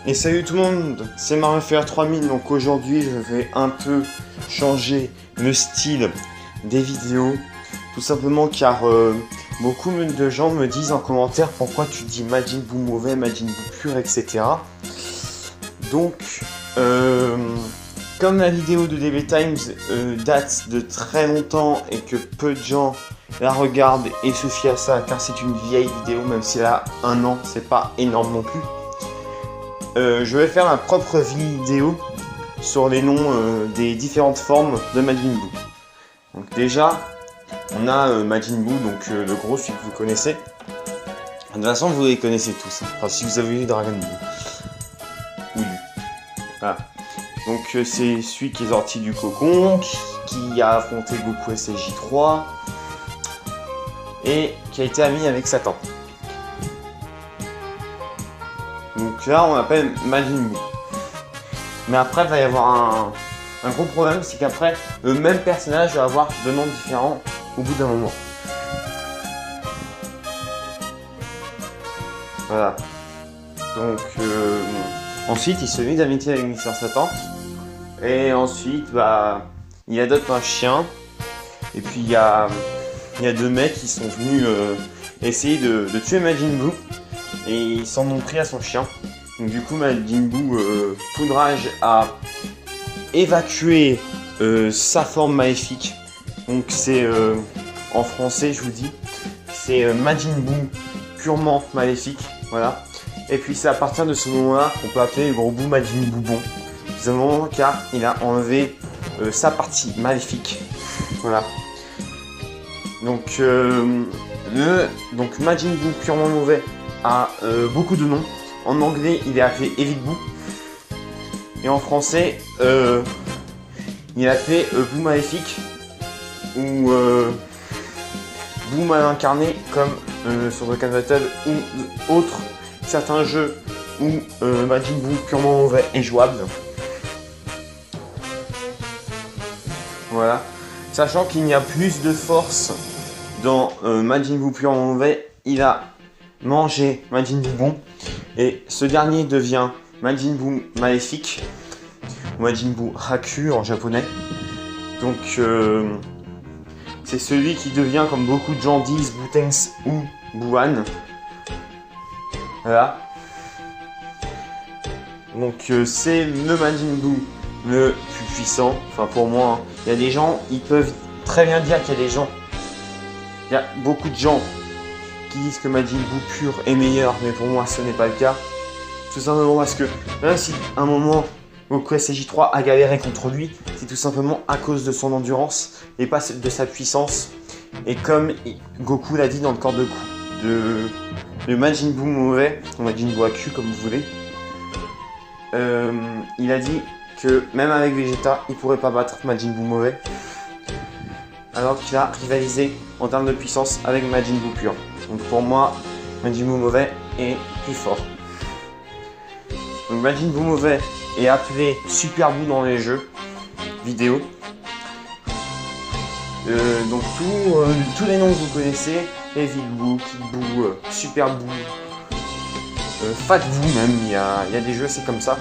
Et salut tout le monde, c'est Mario 3000. Donc aujourd'hui je vais un peu changer le style des vidéos. Tout simplement car beaucoup de gens me disent en commentaire pourquoi tu dis Majin Buu mauvais, Majin Buu pur, etc. Donc comme la vidéo de DB Times date de très longtemps et que peu de gens la regardent et se fient à ça car c'est une vieille vidéo, même si elle a 1 an, c'est pas énorme non plus. Je vais faire ma propre vidéo sur les noms des différentes formes de Majin Buu. Donc déjà, on a Majin Buu, donc le gros, celui que vous connaissez. De toute façon, vous les connaissez tous, hein. Enfin, si vous avez lu Dragon Ball. Oui. Voilà. Donc c'est celui qui est sorti du cocon, qui a affronté Goku SSJ3 et qui a été ami avec Satan. Donc là, on l'appelle Majin Buu. Mais après, il va y avoir un gros problème, c'est qu'après, le même personnage va avoir 2 noms différents au bout d'un moment. Voilà. Donc, ensuite, il se lie d'amitié avec Mister Satan. Et ensuite, bah, il adopte un chien. Et puis, il y a 2 mecs qui sont venus essayer de tuer Majin Buu. Et ils s'en ont pris à son chien. Donc du coup Majin Buu Foudrage a évacué sa forme maléfique. Donc c'est en français, je vous dis, c'est Majin Buu purement maléfique. Voilà. Et puis c'est à partir de ce moment-là qu'on peut appeler le gros Buu Majin Buu bon. Tout simplement car il a enlevé sa partie maléfique. Voilà. Donc Majin Buu purement mauvais a beaucoup de noms. En anglais, il est appelé Evil Buu. Et en français, il est appelé Buu Maléfique ou Buu Mal Incarné, comme sur Dokkan Battle ou autres certains jeux où Majin Buu purement mauvais est jouable. Voilà. Sachant qu'il n'y a plus de force dans Majin Buu purement mauvais, il a mangé Majin Buu bon. Et ce dernier devient Majin Buu Maléfique, Majin Buu Haku en japonais. Donc c'est celui qui devient, comme beaucoup de gens disent, Butenks ou Buan. Voilà. Donc c'est le Majin Buu le plus puissant. Enfin pour moi, hein. Il y a des gens, ils peuvent très bien dire qu'il y a des gens. Il y a beaucoup de gens qui disent que Majin Buu pur est meilleur, mais pour moi ce n'est pas le cas. Tout simplement parce que même si à un moment Goku SSJ3 a galéré contre lui, c'est tout simplement à cause de son endurance et pas de sa puissance. Et comme Goku l'a dit dans le corps de coup de Majin Buu mauvais, ou Majin Buu Haku comme vous voulez, il a dit que même avec Vegeta, il pourrait pas battre Majin Buu mauvais, alors qu'il a rivalisé en termes de puissance avec Majin Buu pur. Donc pour moi, Majin Buu mauvais est plus fort. Donc Majin Buu mauvais est appelé Super Buu dans les jeux vidéo. Donc tous les noms que vous connaissez, Evil Buu, Kid Buu, Super Buu, Fat Buu même, il y a des jeux c'est comme ça.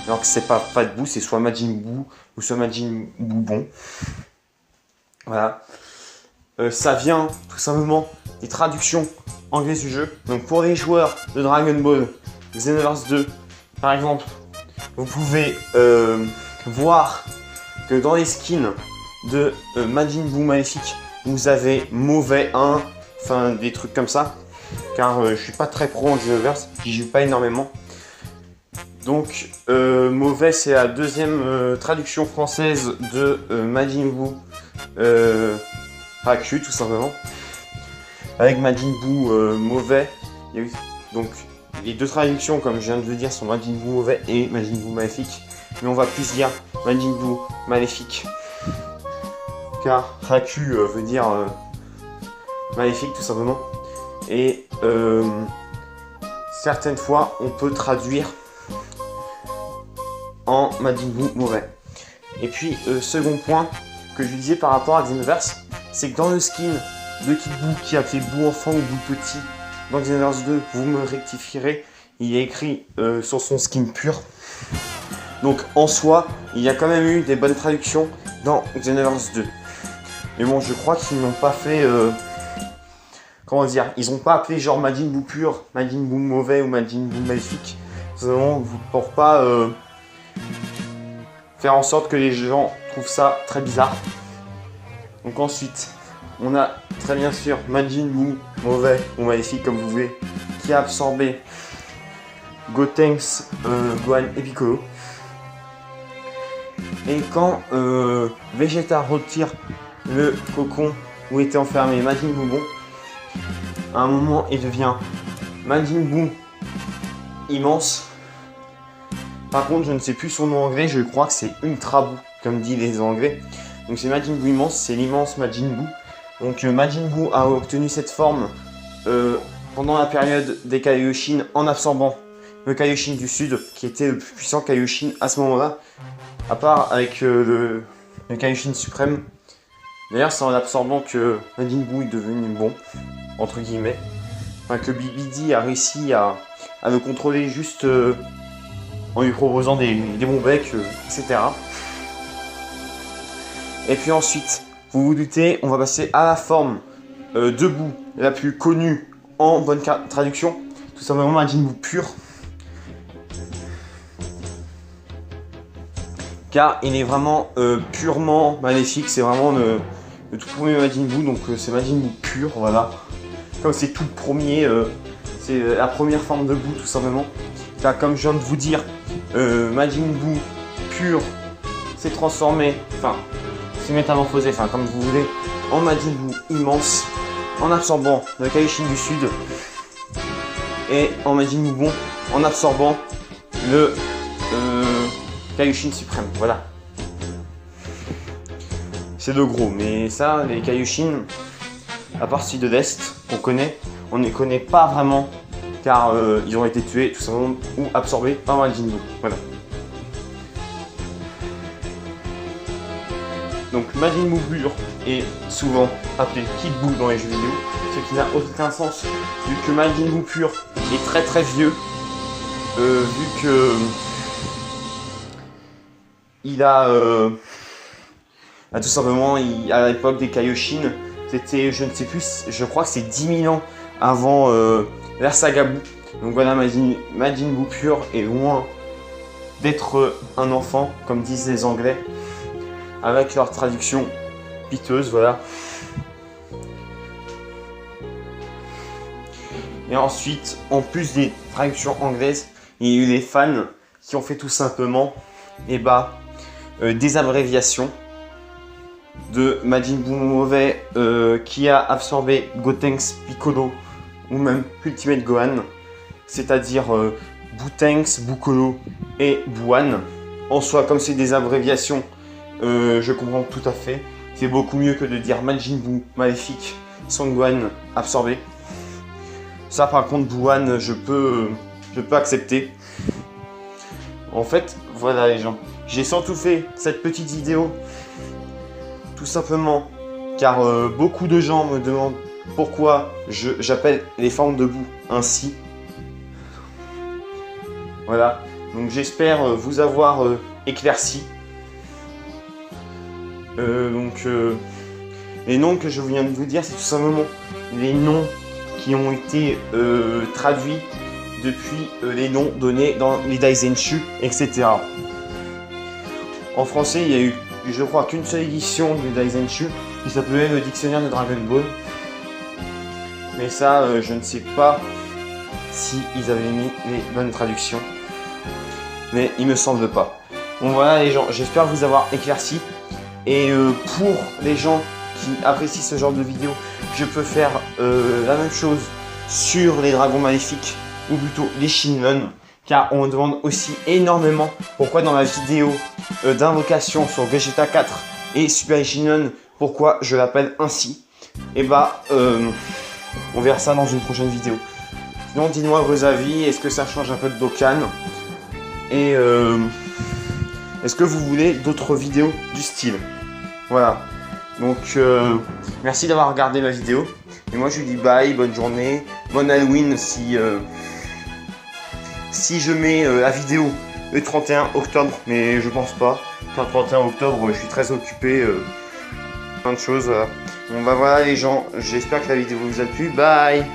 Alors que c'est pas Fat Buu, c'est soit Majin Buu ou soit Majin Buu bon. Voilà. Ça vient tout simplement des traductions anglaises du jeu. Donc pour les joueurs de Dragon Ball Xenoverse 2, par exemple, vous pouvez voir que dans les skins de Majin Buu Maléfique, vous avez mauvais 1, enfin des trucs comme ça. Car je suis pas très pro en Xenoverse, j'y joue pas énormément. Donc mauvais c'est la 2e traduction française de Majin Buu Haku tout simplement. Avec Majin Buu mauvais, il y a eu donc les 2 traductions comme je viens de le dire sont Majin Buu mauvais et Majin Buu maléfique. Mais on va plus dire Majin Buu maléfique. Car Haku veut dire maléfique tout simplement. Et certaines fois on peut traduire en Majin Buu mauvais. Et puis second point que je disais par rapport à Xenoverse, c'est que dans le skin de Kid Buu qui est appelé Buu enfant ou Buu petit dans Xenoverse 2, vous me rectifierez, il est écrit sur son skin pur. Donc en soi, il y a quand même eu des bonnes traductions dans Xenoverse 2. Mais bon, je crois qu'ils n'ont pas fait... comment dire, ils n'ont pas appelé genre Majin Buu pur, Majin Buu mauvais ou Majin Buu maléfique. Vraiment pour pas faire en sorte que les gens trouvent ça très bizarre. Donc ensuite, on a très bien sûr Majin Buu mauvais ou maléfique comme vous voulez, qui a absorbé Gotenks, Gohan et Piccolo. Et quand Vegeta retire le cocon où était enfermé Majin Buu bon, à un moment il devient Majin Buu immense. Par contre je ne sais plus son nom anglais, je crois que c'est Ultra Buu comme disent les anglais. Donc c'est Majin Buu immense, c'est l'immense Majin Buu. Donc Majin Buu a obtenu cette forme pendant la période des Kaioshin en absorbant le Kaioshin du Sud qui était le plus puissant Kaioshin à ce moment-là. À part avec le Kaioshin suprême. D'ailleurs c'est en l'absorbant que Majin Buu est devenu bon, entre guillemets. Enfin que Bibidi a réussi à le contrôler juste en lui proposant des bons becs, etc. Et puis ensuite, vous vous doutez, on va passer à la forme de Buu la plus connue en bonne traduction. Tout simplement Majin Buu pur. Car il est vraiment purement maléfique, c'est vraiment le tout premier Majin Buu, donc c'est Majin Buu pur, voilà. Comme c'est tout premier, c'est la première forme de Buu tout simplement. Car comme je viens de vous dire, Majin Buu pur s'est transformé, enfin, s'est métamorphosé, enfin comme vous voulez, en Majin Buu immense, en absorbant le Kaioshin du Sud, et en Majin Buu bon, en absorbant le Kaioshin suprême, voilà. C'est de gros, mais ça, les Kaioshin, à part celui de l'Est, qu'on connaît, on ne les connaît pas vraiment, car ils ont été tués, tout simplement, ou absorbés par Majin Buu, voilà. Donc Majin Buu pur est souvent appelé Kid Buu dans les jeux vidéo, ce qui n'a aucun sens, vu que Majin Buu pur est très très vieux, vu que... il a tout simplement, à l'époque des Kaioshin, c'était, je ne sais plus, je crois que c'est 10 000 ans avant l'ère Saga Buu. Donc voilà, Majin Buu pur est loin d'être un enfant, comme disent les Anglais, avec leur traduction piteuse, voilà. Et ensuite, en plus des traductions anglaises, il y a eu les fans qui ont fait tout simplement, des abréviations de Majin Buu mauvais qui a absorbé Gotenks, Piccolo ou même Ultimate Gohan, c'est-à-dire Boutenks, Buccolo et Buan. En soi, comme c'est des abréviations, je comprends tout à fait. C'est beaucoup mieux que de dire Majin Buu maléfique sans Gohan absorbé. Ça par contre, Buan, je peux accepter. En fait, voilà les gens. J'ai surtout fait cette petite vidéo tout simplement car beaucoup de gens me demandent pourquoi j'appelle les formes de Buu ainsi. Voilà, donc j'espère vous avoir éclairci. Les noms que je viens de vous dire, c'est tout simplement les noms qui ont été traduits depuis les noms donnés dans les Daizenshuu, etc. En français, il y a eu, je crois, qu'une seule édition du Daizenshuu qui s'appelait le dictionnaire de Dragon Ball. Mais ça, je ne sais pas si ils avaient mis les bonnes traductions. Mais il me semble pas. Bon voilà les gens, j'espère vous avoir éclairci. Et pour les gens qui apprécient ce genre de vidéo, je peux faire la même chose sur les dragons maléfiques, ou plutôt les Shinlon. Car on me demande aussi énormément pourquoi dans la vidéo d'invocation sur Vegeta 4 et Super Shinlon, pourquoi je l'appelle ainsi. Et on verra ça dans une prochaine vidéo. Sinon dites-moi vos avis, est-ce que ça change un peu de Dokkan? Et est-ce que vous voulez d'autres vidéos du style? Voilà. Donc merci d'avoir regardé ma vidéo. Et moi je vous dis bye, bonne journée, bonne Halloween si je mets la vidéo le 31 octobre, mais je pense pas. Le 31 octobre, je suis très occupé, plein de choses. Bon bah voilà les gens, j'espère que la vidéo vous a plu, bye.